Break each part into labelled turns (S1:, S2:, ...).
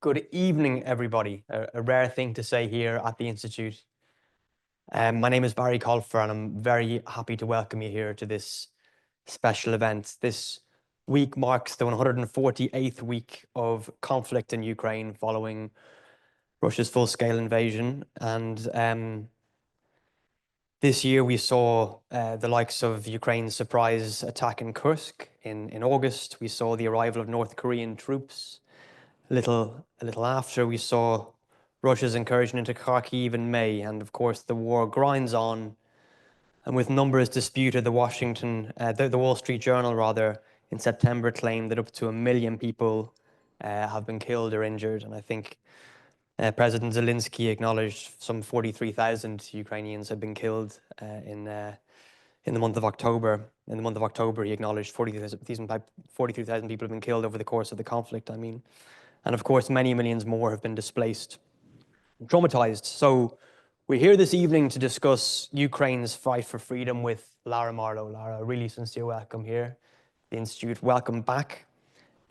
S1: Good evening, everybody. A rare thing to say here at the Institute. My name is Barry Colfer, and I'm very happy to welcome you here to this special event. This week marks the 148th week of conflict in Ukraine following Russia's full-scale invasion. And this year we saw the likes of Ukraine's surprise attack in Kursk in August. We saw the arrival of North Korean troops. A little after, we saw Russia's incursion into Kharkiv in May, and of course the war grinds on. And with numbers disputed, the Wall Street Journal rather, in September claimed that up to 1 million people have been killed or injured. And I think President Zelensky acknowledged some 43,000 Ukrainians have been killed in the month of October. In the month of October, he acknowledged 43,000 people have been killed over the course of the conflict, I mean. And of course, many millions more have been displaced, traumatized. So we're here this evening to discuss Ukraine's fight for freedom with Lara Marlowe. Lara, a really sincere welcome here, the Institute. Welcome back.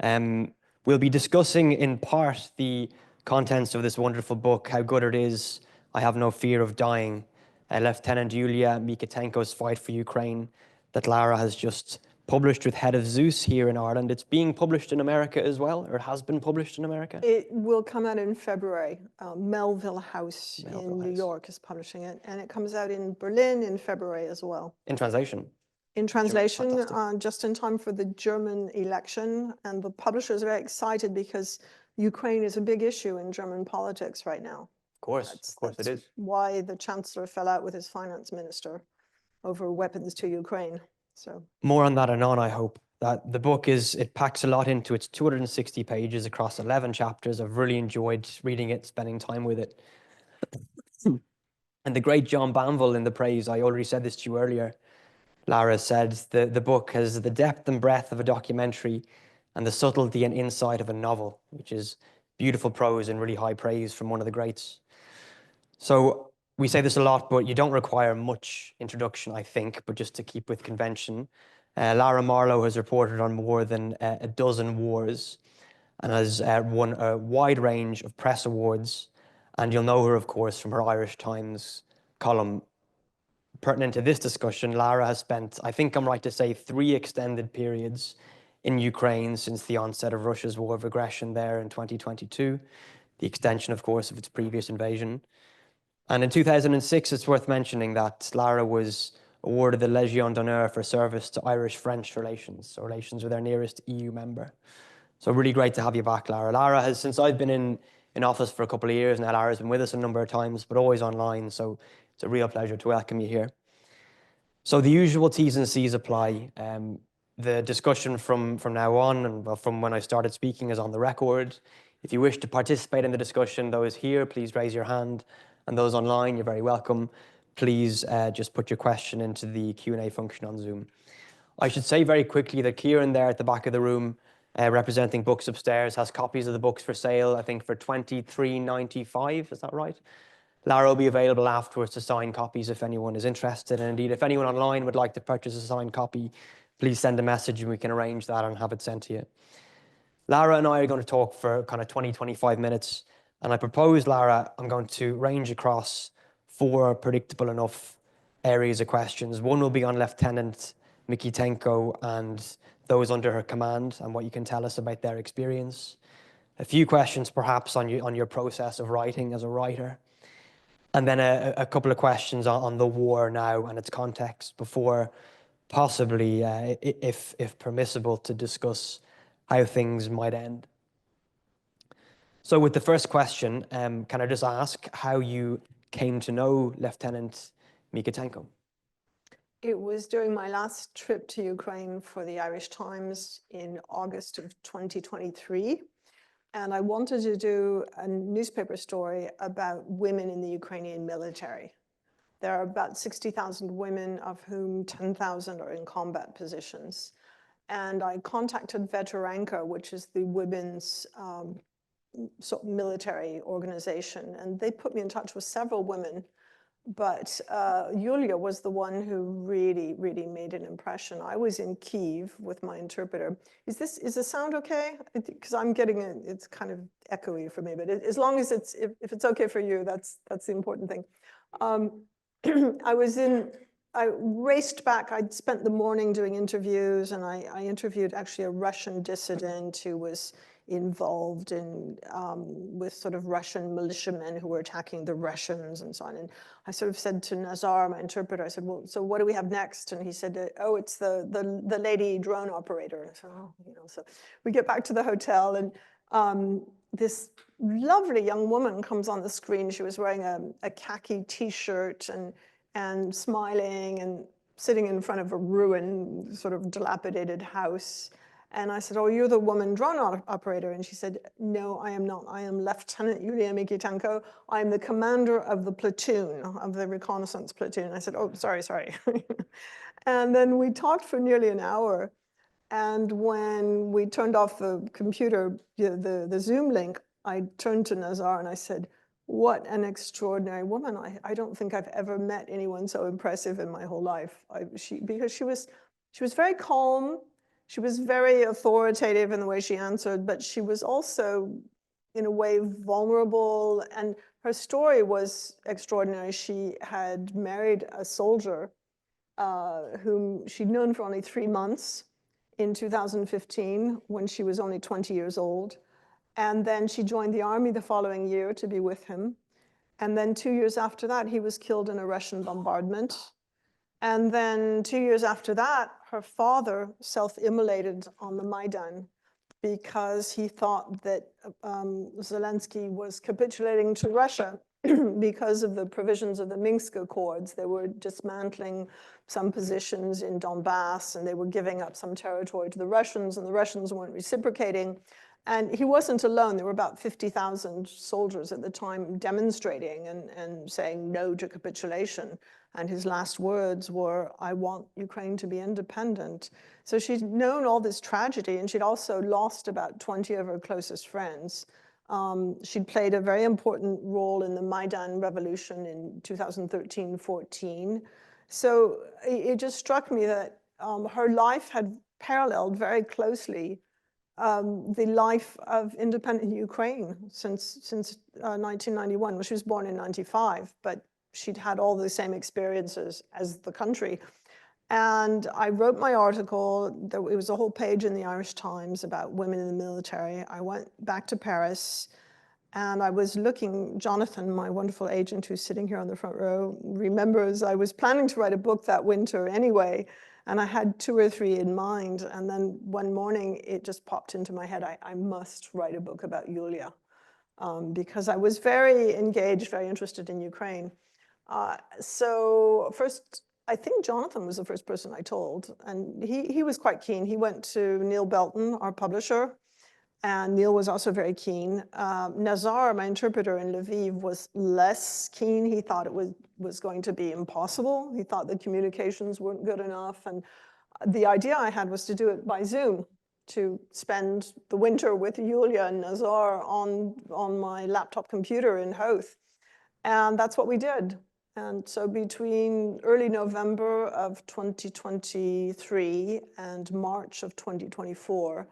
S1: We'll be discussing in part the contents of this wonderful book, How Good It Is, I Have No Fear of Dying, Lieutenant Yulia Mykytenko's fight for Ukraine, that Lara has just published with Head of Zeus here in Ireland. It's being published in America as well, or it has been published in America?
S2: It will come out in February. Melville House in New York is publishing it, and it comes out in Berlin in February as well.
S1: In translation?
S2: In translation, just in time for the German election. And the publisher is very excited because Ukraine is a big issue in German politics right now.
S1: Of course it is.
S2: Why the Chancellor fell out with his finance minister over weapons to Ukraine. So
S1: more on that anon, I hope. That the book it packs a lot into its 260 pages across 11 chapters. I've really enjoyed reading it, spending time with it. And the great John Banville in the praise, I already said this to you earlier, Lara said the book has the depth and breadth of a documentary and the subtlety and insight of a novel, which is beautiful prose and really high praise from one of the greats. So we say this a lot, but you don't require much introduction, I think, but just to keep with convention. Lara Marlowe has reported on more than a dozen wars and has won a wide range of press awards. And you'll know her, of course, from her Irish Times column. Pertinent to this discussion, Lara has spent, I think I'm right to say, 3 extended periods in Ukraine since the onset of Russia's war of aggression there in 2022, the extension, of course, of its previous invasion. And in 2006, it's worth mentioning that Lara was awarded the Légion d'honneur for service to Irish-French relations, or relations with their nearest EU member. So really great to have you back, Lara. Lara has, since I've been in office for a couple of years now, Lara's been with us a number of times, but always online. So it's a real pleasure to welcome you here. So the usual T's and C's apply. The discussion from now on, and from when I started speaking, is on the record. If you wish to participate in the discussion, those here, please raise your hand. And those online, you're very welcome. Please just put your question into the Q&A function on Zoom. I should say very quickly that Kieran there at the back of the room, representing Books Upstairs, has copies of the books for sale, I think for $23.95, is that right? Lara will be available afterwards to sign copies if anyone is interested. And indeed, if anyone online would like to purchase a signed copy, please send a message and we can arrange that and have it sent to you. Lara and I are going to talk for kind of 20-25 minutes. And I propose, Lara, I'm going to range across 4 predictable enough areas of questions. One will be on Lieutenant Mykytenko and those under her command and what you can tell us about their experience. A few questions perhaps on your process of writing as a writer. And then a couple of questions on the war now and its context before possibly, if permissible, to discuss how things might end. So with the first question, can I just ask how you came to know Lieutenant Mykytenko?
S2: It was during my last trip to Ukraine for the Irish Times in August of 2023. And I wanted to do a newspaper story about women in the Ukrainian military. There are about 60,000 women, of whom 10,000 are in combat positions. And I contacted Veteranka, which is the women's sort of military organization, and they put me in touch with several women But Yulia was the one who really, really made an impression. I was in Kyiv with my interpreter. Is the sound okay? Because I'm getting it, it's kind of echoey for me, but as long as if it's okay for you, that's the important thing. I raced back. I'd spent the morning doing interviews, and I interviewed actually a Russian dissident who was involved in with sort of Russian militiamen who were attacking the Russians and so on. And I sort of said to Nazar, my interpreter, I said, well, so what do we have next? And he said, oh, it's the lady drone operator. So, so we get back to the hotel, and this lovely young woman comes on the screen. She was wearing a khaki t-shirt and smiling and sitting in front of a ruined, sort of dilapidated house. And I said, oh, you're the woman drone operator. And she said, no, I am not. I am Lieutenant Yulia Mykytenko. I'm the commander of the platoon, of the reconnaissance platoon. And I said, oh, sorry. And then we talked for nearly an hour. And when we turned off the computer, the Zoom link, I turned to Nazar and I said, what an extraordinary woman. I don't think I've ever met anyone so impressive in my whole life. Because she was very calm. She was very authoritative in the way she answered, but she was also, in a way, vulnerable. And her story was extraordinary. She had married a soldier whom she'd known for only 3 months in 2015, when she was only 20 years old. And then she joined the army the following year to be with him. And then 2 years after that, he was killed in a Russian bombardment. And then 2 years after that, her father self-immolated on the Maidan because he thought that Zelensky was capitulating to Russia because of the provisions of the Minsk Accords. They were dismantling some positions in Donbass, and they were giving up some territory to the Russians, and the Russians weren't reciprocating. And he wasn't alone. There were about 50,000 soldiers at the time demonstrating and saying no to capitulation. And his last words were, I want Ukraine to be independent. So she'd known all this tragedy, and she'd also lost about 20 of her closest friends. She'd played a very important role in the Maidan revolution in 2013-14. So it just struck me that her life had paralleled very closely the life of independent Ukraine since 1991. Well, she was born in 95, but she'd had all the same experiences as the country. And I wrote my article. It was a whole page in the Irish Times about women in the military. I went back to Paris, and I was looking, Jonathan, my wonderful agent who's sitting here on the front row, remembers I was planning to write a book that winter anyway, and I had 2 or 3 in mind. And then one morning, it just popped into my head, I must write a book about Yulia, because I was very engaged, very interested in Ukraine. So first, I think Jonathan was the first person I told, and he was quite keen. He went to Neil Belton, our publisher, and Neil was also very keen. Nazar, my interpreter in Lviv, was less keen. He thought it was going to be impossible. He thought the communications weren't good enough. And the idea I had was to do it by Zoom, to spend the winter with Yulia and Nazar on my laptop computer in Hoth. And that's what we did. And so between early November of 2023 and March of 2024,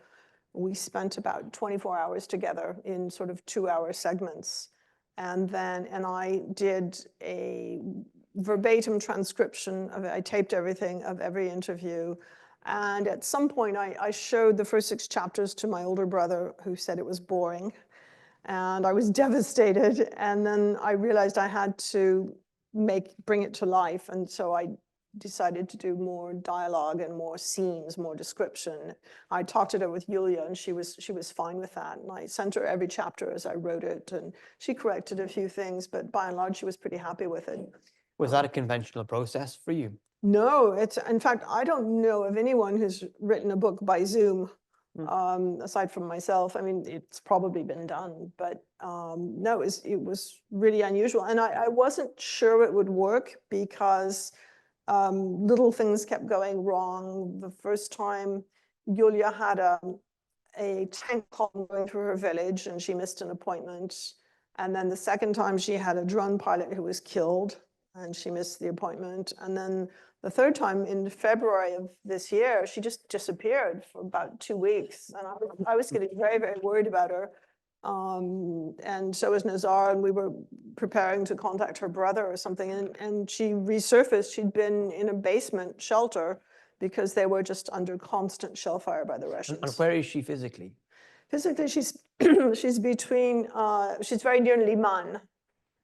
S2: we spent about 24 hours together in sort of 2-hour segments. And I did a verbatim transcription of it. I taped everything of every interview. And at some point, I showed the first 6 chapters to my older brother, who said it was boring. And I was devastated. And then I realized I had to bring it to life. And so I decided to do more dialogue and more scenes, more description. I talked it over with Yulia, and she was fine with that. And I sent her every chapter as I wrote it, and she corrected a few things, but by and large, she was pretty happy with it.
S1: Was that a conventional process for you?
S2: No, in fact, I don't know of anyone who's written a book by Zoom, aside from myself. I mean, it's probably been done, but no, it was really unusual. And I wasn't sure it would work because little things kept going wrong. The first time, Yulia had a tank column going through her village, and she missed an appointment. And then the second time, she had a drone pilot who was killed. and she missed the appointment. And then the third time in February of this year, she just disappeared for about 2 weeks. And I was getting very, very worried about her. And so was Nazar, and we were preparing to contact her brother or something. And she resurfaced. She'd been in a basement shelter because they were just under constant shell fire by the Russians.
S1: And where is she physically?
S2: Physically, she's between, she's very near Liman,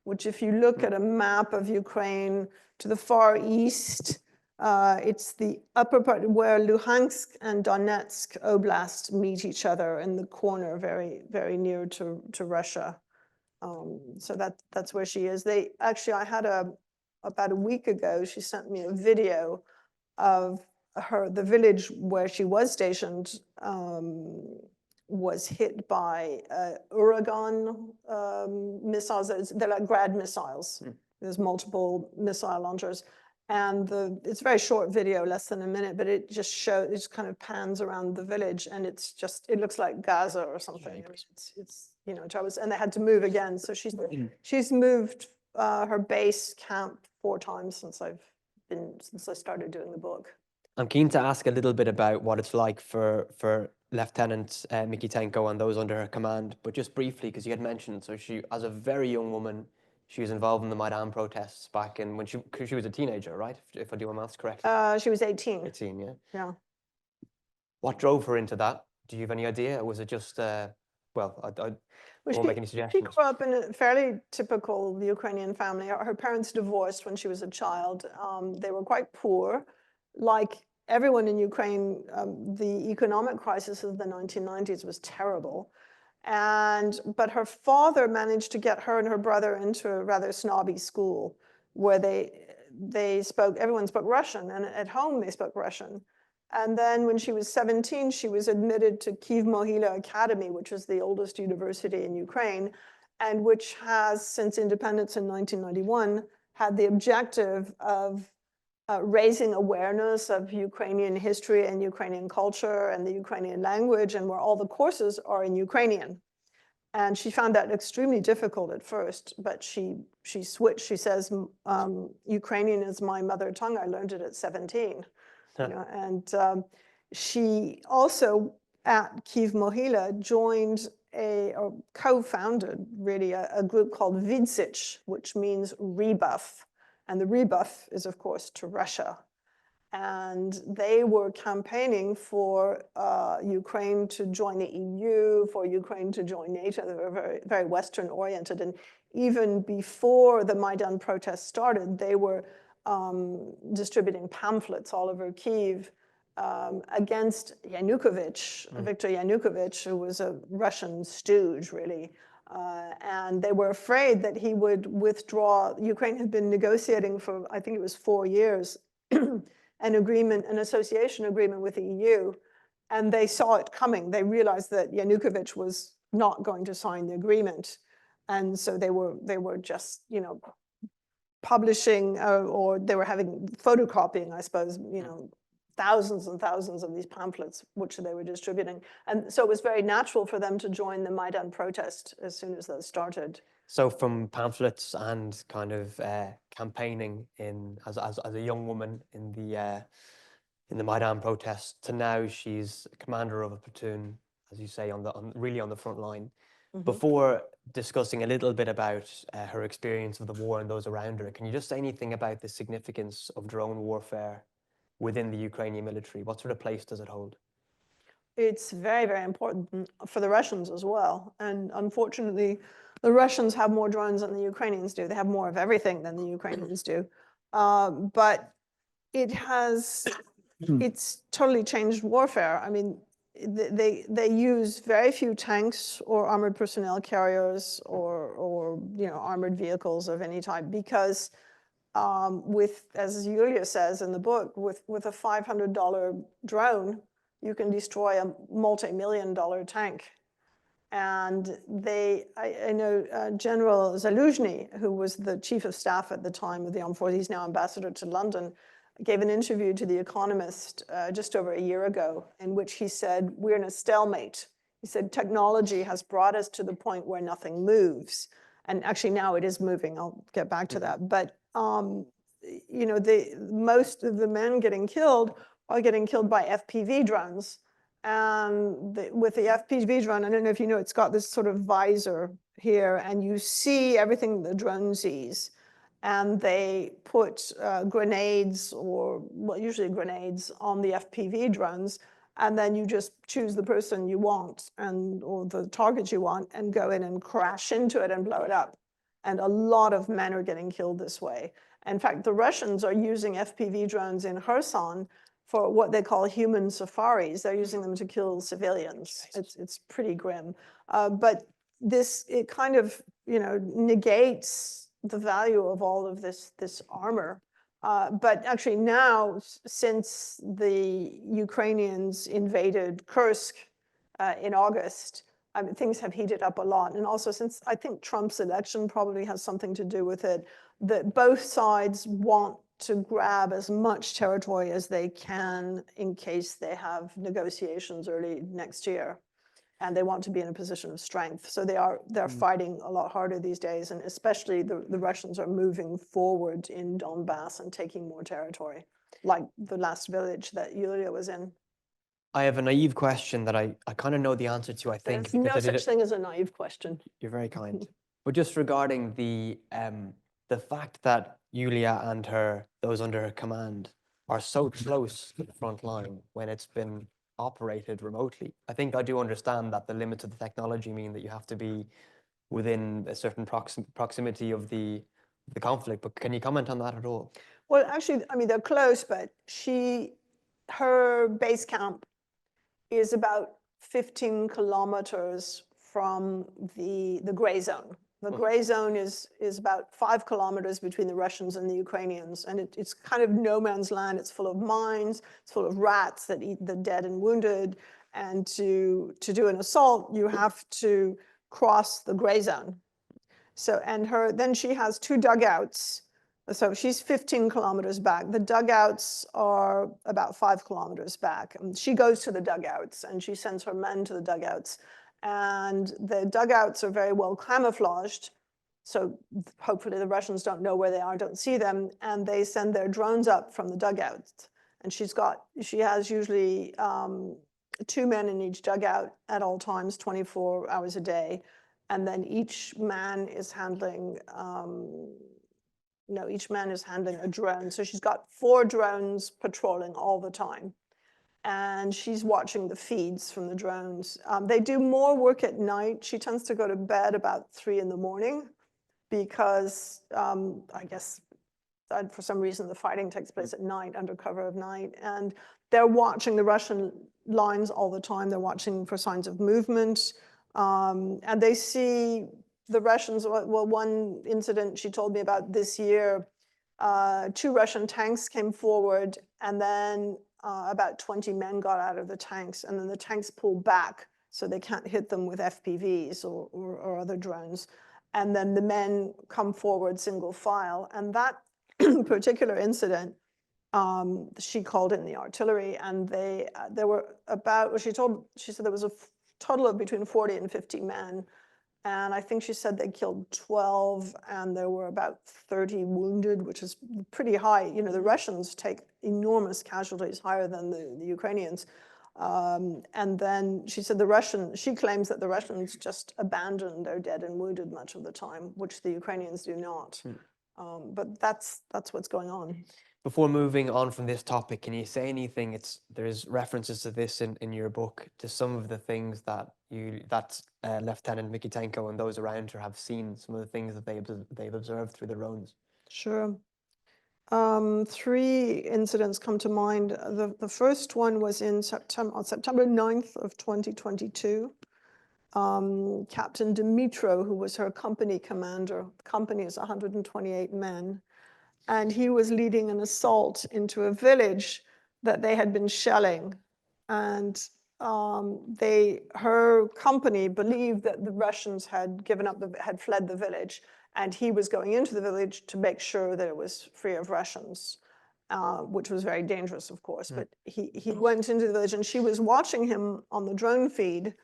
S2: which if you look at a map of Ukraine to the far east, it's the upper part where Luhansk and Donetsk Oblast meet each other in the corner, very, very near to Russia. So that's where she is. I had about a week ago, she sent me a video of the village where she was stationed was hit by Uragan missiles. They're like Grad missiles. There's multiple missile launchers. And it's a very short video, less than a minute, but it just kind of pans around the village, and it looks like Gaza or something. I mean, it's and they had to move again. So she's moved her base camp 4 times since I started doing the book.
S1: I'm keen to ask a little bit about what it's like for Lieutenant Mykytenko and those under her command, but just briefly, because you had mentioned, so she, as a very young woman, she was involved in the Maidan protests back in when she was a teenager, right? If I do my maths correct.
S2: She was 18.
S1: 18, yeah.
S2: Yeah.
S1: What drove her into that? Do you have any idea? Or was it just, I won't make any suggestions.
S2: She grew up in a fairly typical Ukrainian family. Her parents divorced when she was a child. They were quite poor. Like everyone in Ukraine, the economic crisis of the 1990s was terrible. But her father managed to get her and her brother into a rather snobby school where everyone spoke Russian, and at home they spoke Russian. And then when she was 17, she was admitted to Kyiv-Mohyla Academy, which is the oldest university in Ukraine, and which has, since independence in 1991, had the objective of raising awareness of Ukrainian history and Ukrainian culture and the Ukrainian language, and where all the courses are in Ukrainian. And she found that extremely difficult at first, but she switched. She says, Ukrainian is my mother tongue. I learned it at 17. And she also, at Kyiv-Mohyla, joined or co-founded, really, a group called Vidsich, which means rebuff. And the rebuff is, of course, to Russia. And they were campaigning for Ukraine to join the EU, for Ukraine to join NATO. They were very, very Western-oriented. And even before the Maidan protests started, they were distributing pamphlets all over Kyiv against Yanukovych, Viktor Yanukovych, who was a Russian stooge, really. And they were afraid that he would withdraw. Ukraine had been negotiating for, I think it was 4 years, an association agreement with the EU. And they saw it coming. They realized that Yanukovych was not going to sign the agreement. And so they were just, publishing or they were photocopying, I suppose, thousands and thousands of these pamphlets, which they were distributing. And so it was very natural for them to join the Maidan protest as soon as those started.
S1: So from pamphlets and kind of campaigning as a young woman in the Maidan protest to now she's commander of a platoon, as you say, really on the front line. Mm-hmm. Before discussing a little bit about her experience of the war and those around her, can you just say anything about the significance of drone warfare within the Ukrainian military? What sort of place does it hold?
S2: It's very, very important for the Russians as well. And unfortunately, the Russians have more drones than the Ukrainians do. They have more of everything than the Ukrainians do. But it's totally changed warfare. I mean, they use very few tanks or armored personnel carriers or armored vehicles of any type because as Yulia says in the book, with a $500 drone, you can destroy a multi-million-dollar tank. And I know General Zaluzhny, who was the chief of staff at the time of the armed forces, he's now ambassador to London, gave an interview to The Economist just over a year ago, in which he said, we're in a stalemate. He said, technology has brought us to the point where nothing moves. And actually now it is moving. I'll get back to that. But, you know, most of the men getting killed are getting killed by FPV drones. And with the FPV drone, I don't know if you know, it's got this sort of visor here, and you see everything the drone sees. And they put grenades, or well, usually grenades, on the FPV drones, and then you just choose the person you want or the target you want and go in and crash into it and blow it up. And a lot of men are getting killed this way. In fact, the Russians are using FPV drones in Kherson for what they call human safaris. They're using them to kill civilians. It's pretty grim. But it kind of, you know, negates the value of all of this armor. But actually now, since the Ukrainians invaded Kursk in August, things have heated up a lot. And also, since I think Trump's election probably has something to do with it, that both sides want to grab as much territory as they can in case they have negotiations early next year. And they want to be in a position of strength. So they're fighting a lot harder these days. And especially the Russians are moving forward in Donbass and taking more territory, like the last village that Yulia was in.
S1: I have a naive question that I kind of know the answer to, I think.
S2: There's no such thing as a naive question.
S1: You're very kind. But just regarding the fact that Yulia and those under her command are so close to the front line when it's been operated remotely. I think I do understand that the limits of the technology mean that you have to be within a certain proximity of the conflict, but can you comment on that at all?
S2: Well, actually, I mean, they're close, but her base camp is about 15 kilometers from the gray zone. The gray zone is about 5 kilometers between the Russians and the Ukrainians, and it's kind of no man's land. It's full of mines, it's full of rats that eat the dead and wounded, and to do an assault, you have to cross the gray zone. So, then she has 2 dugouts. So she's 15 kilometers back. The dugouts are about 5 kilometers back. And she goes to the dugouts, and she sends her men to the dugouts. And the dugouts are very well camouflaged. So hopefully the Russians don't know where they are, don't see them. And they send their drones up from the dugouts. And she has usually 2 men in each dugout at all times, 24 hours a day. And then each man is handling a drone. So she's got 4 drones patrolling all the time. And she's watching the feeds from the drones. They do more work at night. She tends to go to bed about 3 in the morning because I guess for some reason the fighting takes place at night, under cover of night. And they're watching the Russian lines all the time. They're watching for signs of movement. And they see the Russians. Well, one incident she told me about this year, 2 Russian tanks came forward, and then about 20 men got out of the tanks, and then the tanks pulled back so they can't hit them with FPVs or other drones. And then the men come forward single file. And that particular incident, she called in the artillery, and there were about, she said there was a total of between 40 and 50 men. And I think she said they killed 12, and there were about 30 wounded, which is pretty high. You know, the Russians take enormous casualties, higher than the Ukrainians. And then she said she claims that the Russians just abandon their dead and wounded much of the time, which the Ukrainians do not. But that's what's going on.
S1: Before moving on from this topic, can you say anything? There's references to this in your book, to some of the things that Lieutenant Mykytenko and those around her have seen, some of the things that they've observed through their drones. Sure.
S2: 3 incidents come to mind. The first one was on September 9th of 2022. Captain Dmitro, who was her company commander, the company is 128 men, and he was leading an assault into a village that they had been shelling. And her company believed that the Russians had had fled the village, and he was going into the village to make sure that it was free of Russians, which was very dangerous, of course. But he went into the village, and she was watching him on the drone feed,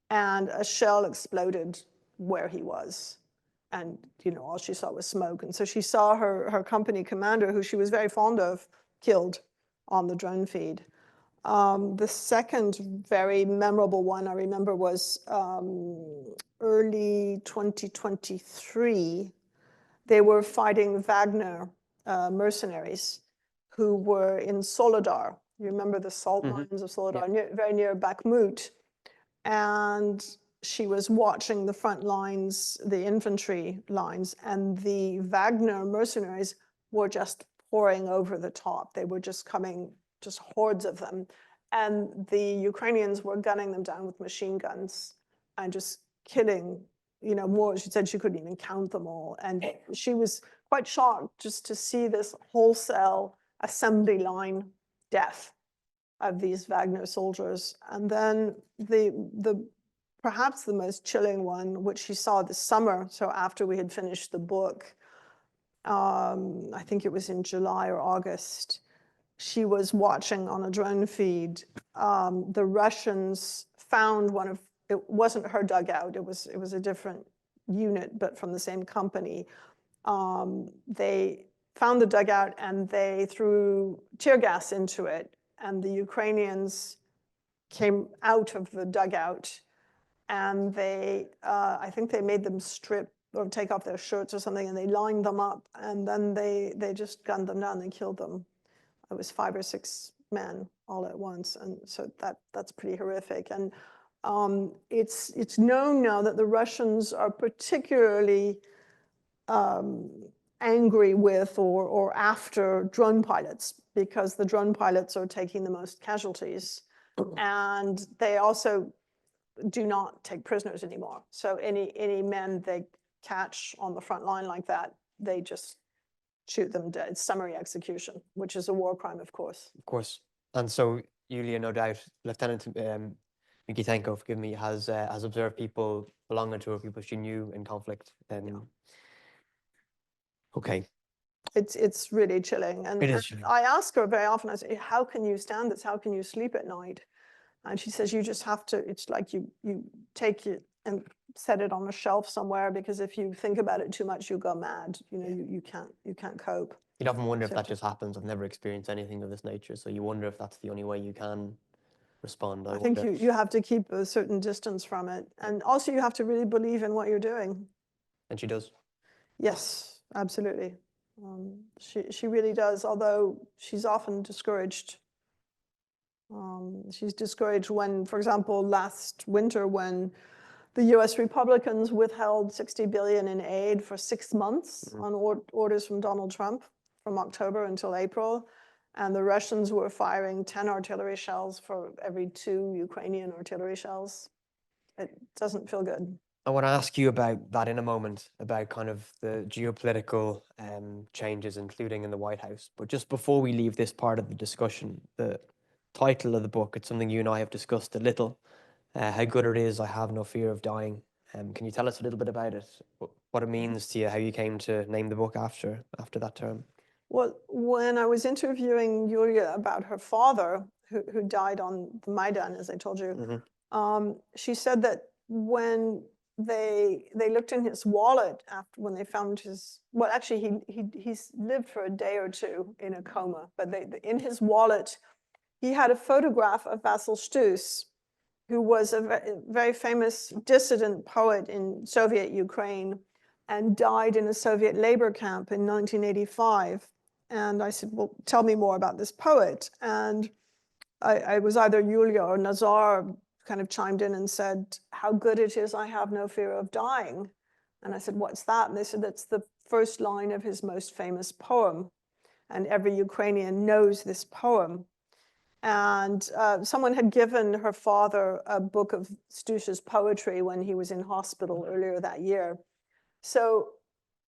S2: and a shell exploded where he was. And, you know, all she saw was smoke. And so she saw her company commander, who she was very fond of, killed on the drone feed. The second very memorable one I remember was early 2023. They were fighting Wagner mercenaries who were in Soledar. You remember the salt mines of Soledar, very near Bakhmut. And she was watching the front lines, the infantry lines, and the Wagner mercenaries were just pouring over the top. They were just coming, just hordes of them. And the Ukrainians were gunning them down with machine guns and just killing, you know, more. She said she couldn't even count them all. And she was quite shocked just to see this wholesale assembly line death of these Wagner soldiers. And then perhaps the most chilling one, which she saw this summer, so after we had finished the book, I think it was in July or August, she was watching on a drone feed. The Russians found one of, it wasn't her dugout, it was a different unit, but from the same company. They found the dugout and they threw tear gas into it. And the Ukrainians came out of the dugout and they, I think they made them strip or take off their shirts or something, and they lined them up, and then they just gunned them down and killed them. It was 5 or 6 men all at once, and so that's pretty horrific. And it's known now that the Russians are particularly angry with or after drone pilots, because the drone pilots are taking the most casualties. And they also do not take prisoners anymore. So any men they catch on the front line like that, they just shoot them dead. It's summary execution, which is a war crime, of course.
S1: Of course. And so Yulia, no doubt, Lieutenant Mykytenko, forgive me, has observed people belonging to her, people she knew in conflict. Okay.
S2: It's really chilling. And,
S1: it is chilling.
S2: I ask her very often, I say, how can you stand this? How can you sleep at night? And she says, you just have to, it's like you take it and set it on a shelf somewhere, because if you think about it too much, you go mad. You know, you can't cope.
S1: You'd often wonder if that just happens. I've never experienced anything of this nature, so you wonder if that's the only way you can respond.
S2: I think you have to keep a certain distance from it. And also you have to really believe in what you're doing.
S1: And she does.
S2: Yes, absolutely. She really does, although she's often discouraged. She's discouraged when, for example, last winter, when the US Republicans withheld $60 billion in aid for 6 months on orders from Donald Trump from October until April. And the Russians were firing 10 artillery shells for every 2 Ukrainian artillery shells. It doesn't feel good.
S1: I want to ask you about that in a moment, about kind of the geopolitical changes, including in the White House. But just before we leave this part of the discussion, the title of the book, it's something you and I have discussed a little, How Good It Is, I Have No Fear of Dying. Can you tell us a little bit about it, what it means to you, how you came to name the book after that term?
S2: Well, when I was interviewing Yulia about her father, who died on the Maidan, as I told you, she said that when they looked in his wallet after, when they found his, well, actually he's lived for a day or two in a coma, but in his wallet he had a photograph of Vasil Stus, who was a very famous dissident poet in Soviet Ukraine and died in a Soviet labor camp in 1985. And I said, well, tell me more about this poet. And I was either Yulia or Nazar kind of chimed in and said, how good it is, I have no fear of dying. And I said, what's that? And they said, that's the first line of his most famous poem. And every Ukrainian knows this poem. And someone had given her father a book of Stus's poetry when he was in hospital earlier that year. So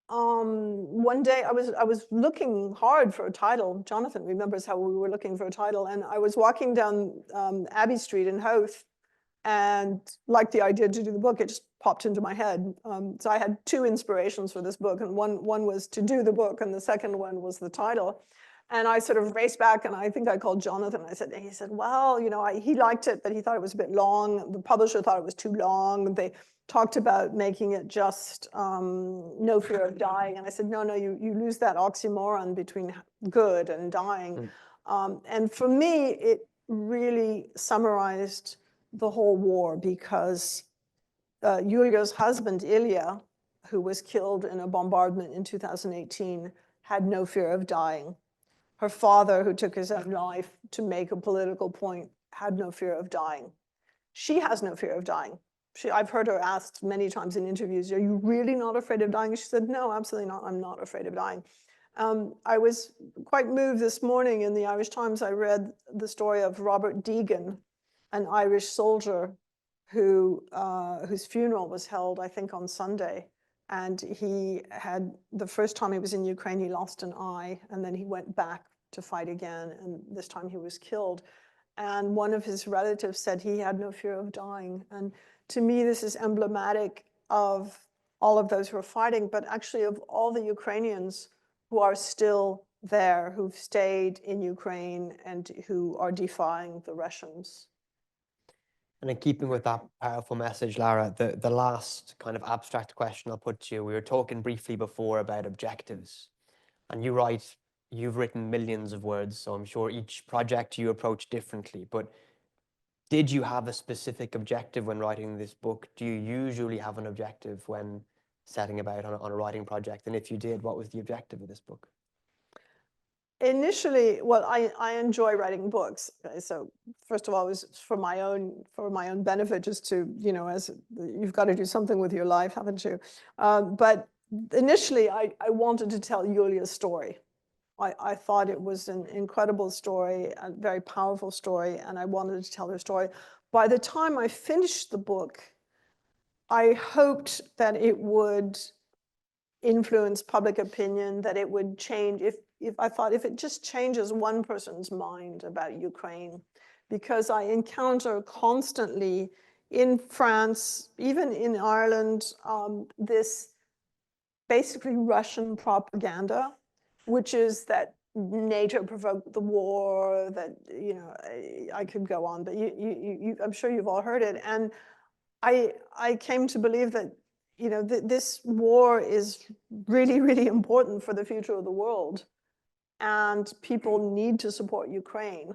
S2: one day I was looking hard for a title. Jonathan remembers how we were looking for a title, and I was walking down Abbey Street in Howth, and like the idea to do the book, it just popped into my head. So I had 2 inspirations for this book, and one was to do the book, and the second one was the title. And I sort of raced back, and I think I called Jonathan. He said, well, you know, he liked it, but he thought it was a bit long. The publisher thought it was too long. They talked about making it just no fear of dying. And I said, no, you lose that oxymoron between good and dying. And for me, it really summarized the whole war, because Yulia's husband, Ilya, who was killed in a bombardment in 2018, had no fear of dying. Her father, who took his own life to make a political point, had no fear of dying. She has no fear of dying. I've heard her asked many times in interviews, are you really not afraid of dying? She said, no, absolutely not. I'm not afraid of dying. I was quite moved this morning in the Irish Times. I read the story of Robert Deegan, an Irish soldier whose funeral was held, I think, on Sunday. And he had, the first time he was in Ukraine, he lost an eye, and then he went back to fight again, and this time he was killed. And one of his relatives said he had no fear of dying. And to me, this is emblematic of all of those who are fighting, but actually of all the Ukrainians who are still there, who've stayed in Ukraine and who are defying the Russians.
S1: And in keeping with that powerful message, Lara, the last kind of abstract question I'll put to you, we were talking briefly before about objectives. And you've written millions of words, so I'm sure each project you approach differently. But did you have a specific objective when writing this book? Do you usually have an objective when setting about on a writing project? And if you did, what was the objective of this book?
S2: Initially, well, I enjoy writing books. So first of all, it was for my own benefit, just to, you know, as you've got to do something with your life, haven't you? But initially, I wanted to tell Yulia's story. I thought it was an incredible story, a very powerful story, and I wanted to tell her story. By the time I finished the book, I hoped that it would influence public opinion, that it would change, if it just changes one person's mind about Ukraine, because I encounter constantly in France, even in Ireland, this basically Russian propaganda, which is that NATO provoked the war, that, you know, I could go on, but I'm sure you've all heard it. And I came to believe that, you know, this war is really, really important for the future of the world, and people need to support Ukraine.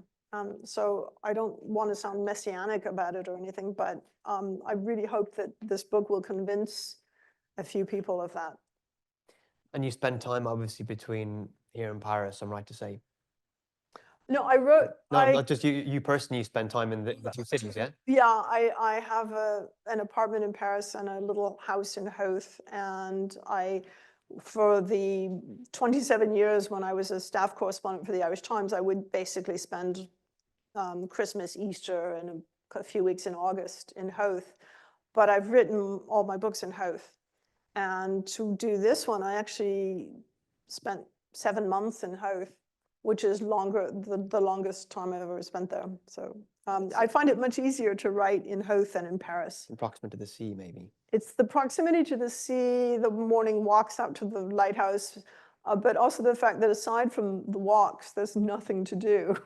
S2: So I don't want to sound messianic about it or anything, but I really hope that this book will convince a few people of that.
S1: And you spend time, obviously, between here and Paris, I'm right to say?
S2: No, I wrote...
S1: No, not just you personally, you spend time in the two cities, yeah?
S2: Yeah, I have an apartment in Paris and a little house in Howth, and for the 27 years when I was a staff correspondent for the Irish Times, I would basically spend Christmas, Easter, and a few weeks in August in Howth. But I've written all my books in Howth. And to do this one, I actually spent 7 months in Howth, which is the longest time I've ever spent there. So I find it much easier to write in Howth than in Paris.
S1: Proximate to the sea, maybe.
S2: It's the proximity to the sea, the morning walks out to the lighthouse, but also the fact that aside from the walks, there's nothing to do.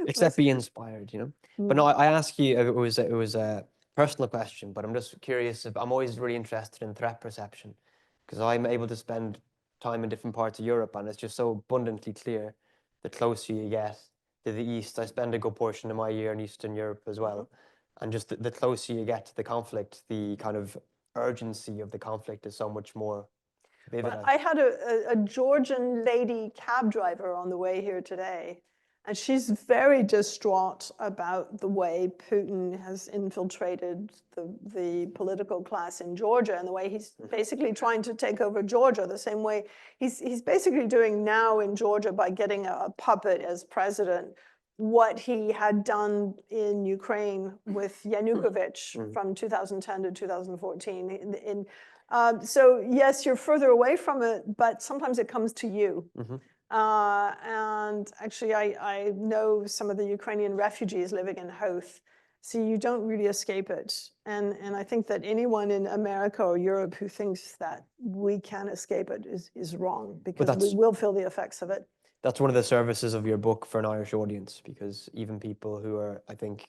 S1: Except be inspired, you know? But no, I ask you, it was a personal question, but I'm just curious. I'm always really interested in threat perception, because I'm able to spend time in different parts of Europe, and it's just so abundantly clear the closer you get to the east. I spend a good portion of my year in Eastern Europe as well. And just the closer you get to the conflict, the kind of urgency of the conflict is so much more vivid.
S2: I had a Georgian lady cab driver on the way here today, and she's very distraught about the way Putin has infiltrated the political class in Georgia, and the way he's basically trying to take over Georgia, the same way he's basically doing now in Georgia by getting a puppet as president, what he had done in Ukraine with Yanukovych from 2010 to 2014. So yes, you're further away from it, but sometimes it comes to you. And actually, I know some of the Ukrainian refugees living in Howth, See, you don't really escape it. And I think that anyone in America or Europe who thinks that we can escape it is wrong, because we will feel the effects of it.
S1: That's one of the services of your book for an Irish audience, because even people who are, I think,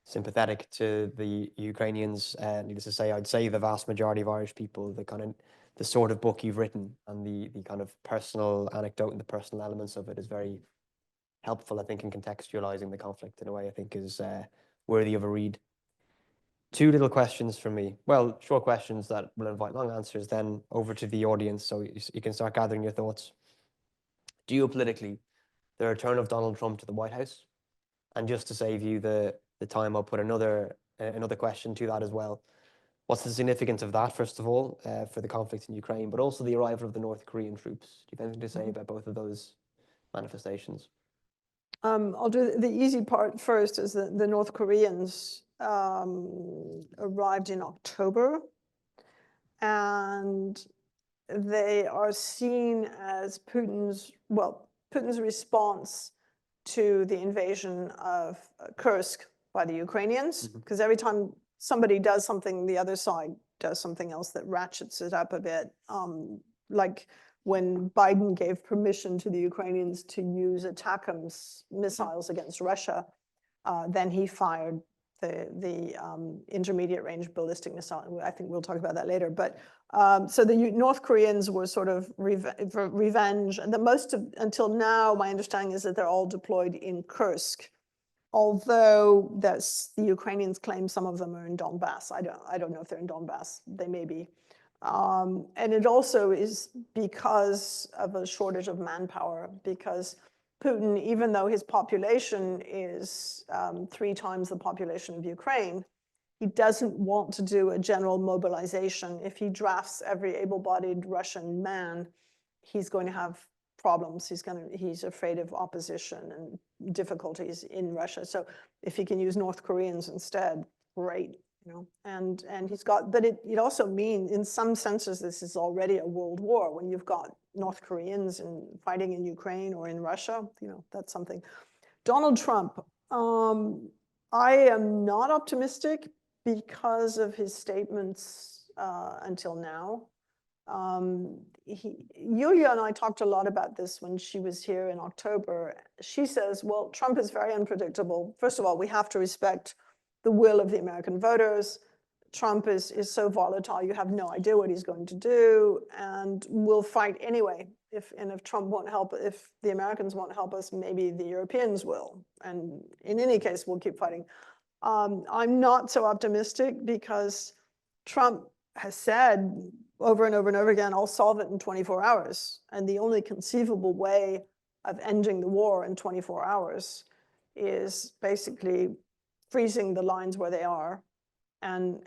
S1: sympathetic to the Ukrainians, needless to say, I'd say the vast majority of Irish people, the sort of book you've written and the kind of personal anecdote and the personal elements of it is very helpful, I think, in contextualizing the conflict in a way I think is worthy of a read. Two little questions from me. Well, short questions that will invite long answers, then over to the audience so you can start gathering your thoughts. Geopolitically, the return of Donald Trump to the White House. And just to save you the time, I'll put another question to that as well. What's the significance of that, first of all, for the conflict in Ukraine, but also the arrival of the North Korean troops? Do you have anything to say about both of those manifestations?
S2: I'll do the easy part first. Is that the North Koreans arrived in October, and they are seen as Putin's response to the invasion of Kursk by the Ukrainians, because every time somebody does something, the other side does something else that ratchets it up a bit. Like when Biden gave permission to the Ukrainians to use ATACMS missiles against Russia, then he fired the intermediate range ballistic missile. I think we'll talk about that later. But so the North Koreans were sort of revenge. And until now, my understanding is that they're all deployed in Kursk, although the Ukrainians claim some of them are in Donbass. I don't know if they're in Donbass. They may be. And it also is because of a shortage of manpower, because Putin, even though his population is 3 times the population of Ukraine, he doesn't want to do a general mobilization. If he drafts every able-bodied Russian man, he's going to have problems. He's afraid of opposition and difficulties in Russia. So if he can use North Koreans instead, great. And he's got, but it also means, in some senses, this is already a world war when you've got North Koreans fighting in Ukraine or in Russia. That's something. Donald Trump, I am not optimistic because of his statements until now. Yulia and I talked a lot about this when she was here in October. She says, well, Trump is very unpredictable. First of all, we have to respect the will of the American voters. Trump is so volatile, you have no idea what he's going to do, and we'll fight anyway. If Trump won't help, if the Americans won't help us, maybe the Europeans will. And in any case, we'll keep fighting. I'm not so optimistic because Trump has said over and over and over again, I'll solve it in 24 hours. And the only conceivable way of ending the war in 24 hours is basically freezing the lines where they are, and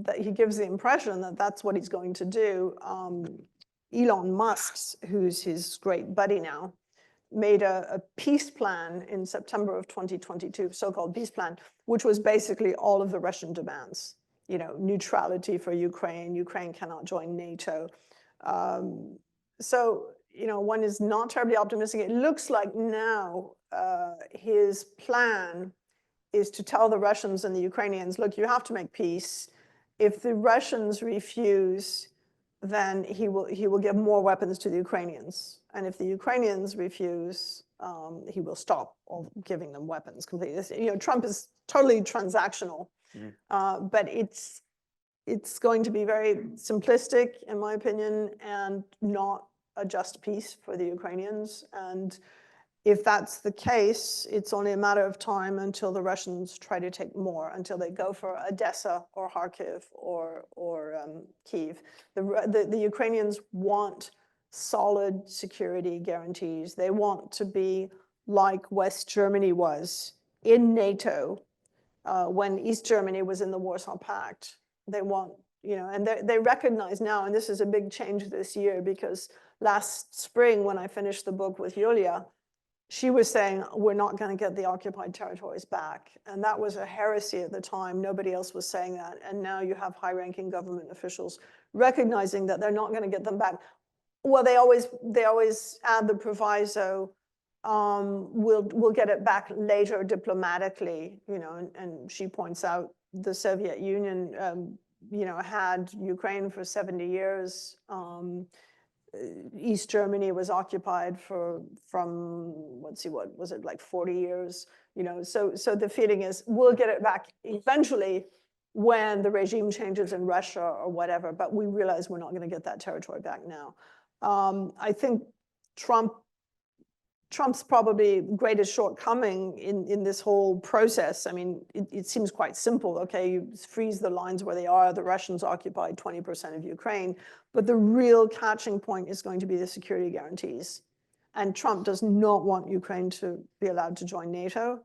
S2: that he gives the impression that that's what he's going to do. Elon Musk, who's his great buddy now, made a peace plan in September of 2022, so-called peace plan, which was basically all of the Russian demands. Neutrality for Ukraine. Ukraine cannot join NATO. So one is not terribly optimistic. It looks like now his plan is to tell the Russians and the Ukrainians, look, you have to make peace. If the Russians refuse, then he will give more weapons to the Ukrainians. And if the Ukrainians refuse, he will stop giving them weapons completely. Trump is totally transactional, but it's going to be very simplistic, in my opinion, and not a just peace for the Ukrainians. And if that's the case, it's only a matter of time until the Russians try to take more, until they go for Odessa or Kharkiv or Kyiv. The Ukrainians want solid security guarantees. They want to be like West Germany was in NATO when East Germany was in the Warsaw Pact. They want, and they recognize now, and this is a big change this year, because last spring when I finished the book with Yulia, she was saying, we're not going to get the occupied territories back. And that was a heresy at the time. Nobody else was saying that. And now you have high-ranking government officials recognizing that they're not going to get them back. Well, they always add the proviso we'll get it back later diplomatically, and she points out the Soviet Union, had Ukraine for 70 years. East Germany was occupied from, let's see, what was it, like 40 years, so the feeling is we'll get it back eventually when the regime changes in Russia or whatever, but we realize we're not going to get that territory back now. I think Trump's probably greatest shortcoming in this whole process. I mean, it seems quite simple. Okay, you freeze the lines where they are. The Russians occupied 20% of Ukraine. But the real catching point is going to be the security guarantees. And Trump does not want Ukraine to be allowed to join NATO.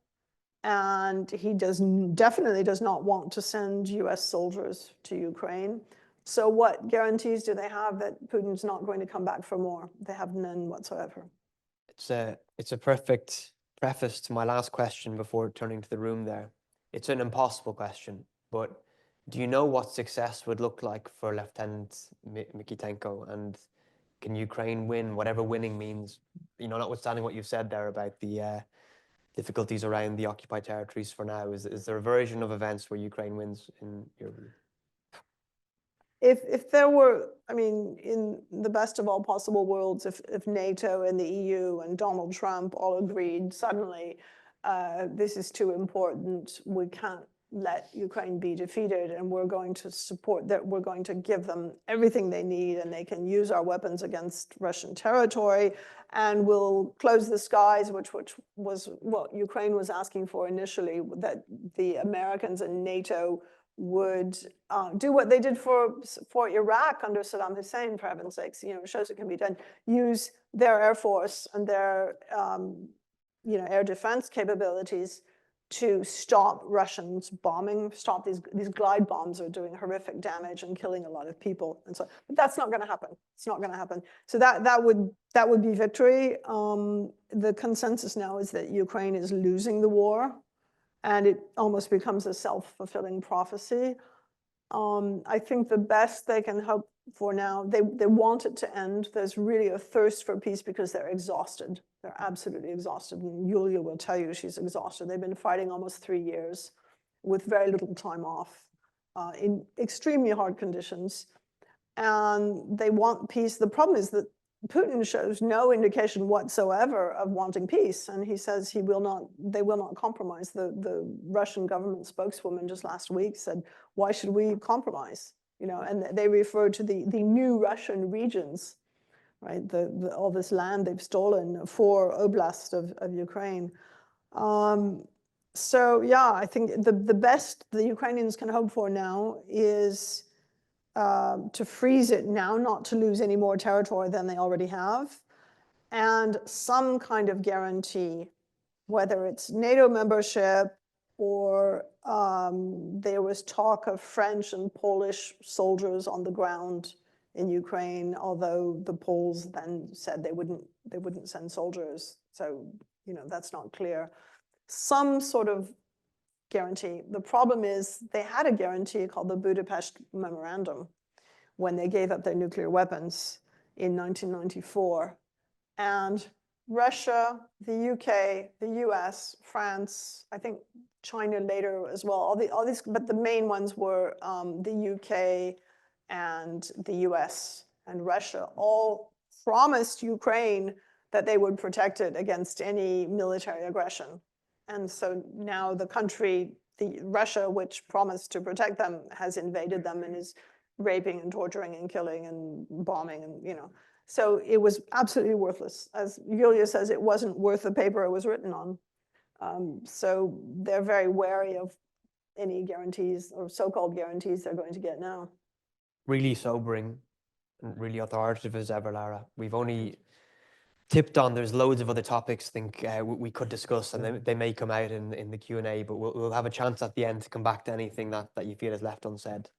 S2: And he definitely does not want to send US soldiers to Ukraine. So what guarantees do they have that Putin's not going to come back for more? They have none whatsoever.
S1: It's a perfect preface to my last question before turning to the room there. It's an impossible question, but do you know what success would look like for Lieutenant Mykytenko? And can Ukraine win, whatever winning means, notwithstanding what you've said there about the difficulties around the occupied territories for now? Is there a version of events where Ukraine wins in your view?
S2: If there were, I mean, in the best of all possible worlds, if NATO and the EU and Donald Trump all agreed suddenly, this is too important, we can't let Ukraine be defeated, and we're going to support that, we're going to give them everything they need, and they can use our weapons against Russian territory, and we'll close the skies, which was what Ukraine was asking for initially, that the Americans and NATO would do what they did for Iraq under Saddam Hussein, for heaven's sakes. It shows it can be done. Use their Air Force and their air defense capabilities to stop Russians bombing, stop these glide bombs are doing horrific damage and killing a lot of people. And so, but that's not going to happen. It's not going to happen. So that would be victory. The consensus now is that Ukraine is losing the war, and it almost becomes a self-fulfilling prophecy. I think the best they can hope for now, they want it to end. There's really a thirst for peace because they're exhausted. They're absolutely exhausted. And Yulia will tell you she's exhausted. They've been fighting almost 3 years with very little time off in extremely hard conditions. And they want peace. The problem is that Putin shows no indication whatsoever of wanting peace, and he says they will not compromise. The Russian government spokeswoman just last week said, why should we compromise? And they refer to the new Russian regions, right? All this land they've stolen, 4 oblasts of Ukraine. So yeah, I think the best the Ukrainians can hope for now is to freeze it now, not to lose any more territory than they already have, and some kind of guarantee, whether it's NATO membership or there was talk of French and Polish soldiers on the ground in Ukraine, although the Poles then said they wouldn't send soldiers. So that's not clear. Some sort of guarantee. The problem is they had a guarantee called the Budapest Memorandum when they gave up their nuclear weapons in 1994. And Russia, the UK, the US, France, I think China later as well, all these, but the main ones were the UK and the US and Russia, all promised Ukraine that they would protect it against any military aggression. And so now the country, Russia, which promised to protect them, has invaded them and is raping and torturing and killing and bombing, and so it was absolutely worthless. As Yulia says, it wasn't worth the paper it was written on. So they're very wary of any guarantees or so-called guarantees they're going to get now.
S1: Really sobering and really authoritative as ever, Lara. We've only tipped on, there's loads of other topics I think we could discuss, and they may come out in the Q&A, but we'll have a chance at the end to come back to anything that you feel is left unsaid.